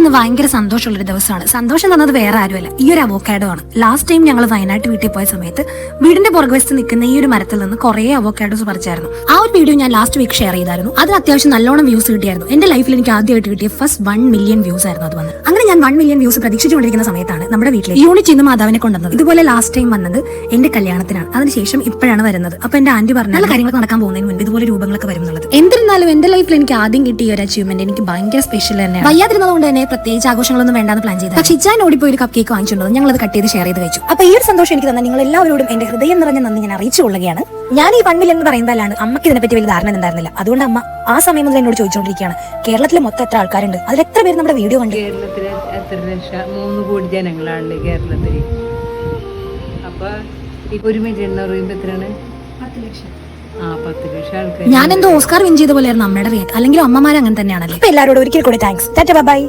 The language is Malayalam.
എനിക്കിന്ന് ഭയങ്കര സന്തോഷമുള്ളൊരു ദിവസമാണ്. സന്തോഷം തന്നത് വേറെ ആരുമല്ല, ഈ ഒരു അവോക്കാഡോ ആണ്. ലാസ്റ്റ് ടൈം ഞങ്ങൾ വയനാട്ട് വീട്ടിൽ പോയ സമയത്ത് വീടിന്റെ പുറകുവശത്ത് നിൽക്കുന്ന ഈ ഒരു മരത്തിൽ നിന്ന് കുറേ അവോക്കാഡോസ് പറിച്ചായിരുന്നു. ആ ഒരു വീഡിയോ ഞാൻ ലാസ്റ്റ് വീക്ക് ഷെയർ ചെയ്തായിരുന്നു. അതിന് അത്യാവശ്യം നല്ലോണം വ്യൂസ് കിട്ടിയായിരുന്നു. എന്റെ ലൈഫിൽ എനിക്ക് ആദ്യമായിട്ട് കിട്ടിയ ഫസ്റ്റ് 1 മില്യൺ വ്യൂസ് ആയിരുന്നു അത് വന്നത്. അങ്ങനെ ഞാൻ 1 മില്യൺ വ്യൂസ് പ്രതീക്ഷിച്ചുകൊണ്ടിരിക്കുന്ന സമയത്താണ് നമ്മുടെ വീട്ടിൽ യൂണിറ്റ് ഇന്ന് മാതാവിനെ കൊണ്ടുവന്നത്. ഇതുപോലെ ലാസ്റ്റ് ടൈം വന്നത് എന്റെ കല്യാണത്തിനാണ്. അതിനുശേഷം ഇപ്പോഴാണ് വരുന്നത്. അപ്പൊ എന്റെ ആന്റി പറഞ്ഞ നല്ല കാര്യങ്ങൾ നടക്കാൻ പോകുന്നതിന് മുൻപ് ഇതുപോലെ രൂപങ്ങളൊക്കെ വരുന്നുള്ളത്. എന്നിരുന്നാലും എന്റെ ലൈഫിൽ എനിക്ക് ആദ്യം കിട്ടിയ ഒരു അച്ചീവ്മെന്റ് എനിക്ക് ഭയങ്കര സ്പെഷ്യൽ തന്നെയാണ്. വയ്യാതിരുന്നതുകൊണ്ട് തന്നെ പ്രത്യേകിച്ച് ആഘോഷങ്ങളൊന്നും വേണ്ടാന്ന് പ്ലാൻ ചെയ്തത്. പക്ഷേ ഇച്ചാൻ ഓടിപ്പോയി ഒരു കപ്പ് കേക്ക് വാങ്ങിച്ചിട്ടുണ്ടോ, ഞങ്ങൾ അത് കട്ട് ചെയ്ത് ഷെയർ ചെയ്ത് കഴിച്ചു. അപ്പൊ ഈ ഒരു സന്തോഷം എനിക്ക് തന്നെ നിങ്ങൾ എല്ലാവരോടും എന്റെ ഹൃദയം നിറഞ്ഞ നന്ദി ഞാൻ അറിയിച്ചു കൊള്ളുകയാണ്. ഞാൻ ഈ 1 മില്യൺ എന്ന് പറയുമ്പോഴാണ് അമ്മയ്ക്ക് ഇതിനെപ്പറ്റി വലിയ ധാരണ ഉണ്ടായിരുന്നില്ല. അതുകൊണ്ട് അമ്മ ആ സമയം മുതൽ എന്നോട് ചോദിച്ചുകൊണ്ടിരിക്കുകയാണ്, കേരളത്തിലെ മൊത്തം എത്ര ആൾക്കാരുണ്ട്, അതിൽ എത്ര പേര് നമ്മുടെ വീഡിയോ കണ്ടു? കേരളത്തിൽ എത്ര ലക്ഷം? 3 കോടി ജനങ്ങളാണല്ലേ കേരളത്തിൽ. അപ്പൊ 1 മില്യൺ എന്ന് പറയുമ്പോ എത്രയാണ്? 10 ലക്ഷം. 10 ലക്ഷം ആൾക്കാർ. ഞാൻ എന്തോ ഓസ്കാർ വിൻ ചെയ്ത പോലെയായിരുന്നു അമ്മയുടെ റിയാക്ട്. അല്ലെങ്കിൽ അമ്മമാർ അങ്ങനെ തന്നെയാണല്ലേ. എല്ലാവരോടും ഒരിക്കൽ കൂടി താങ്ക്സ്. ബൈ.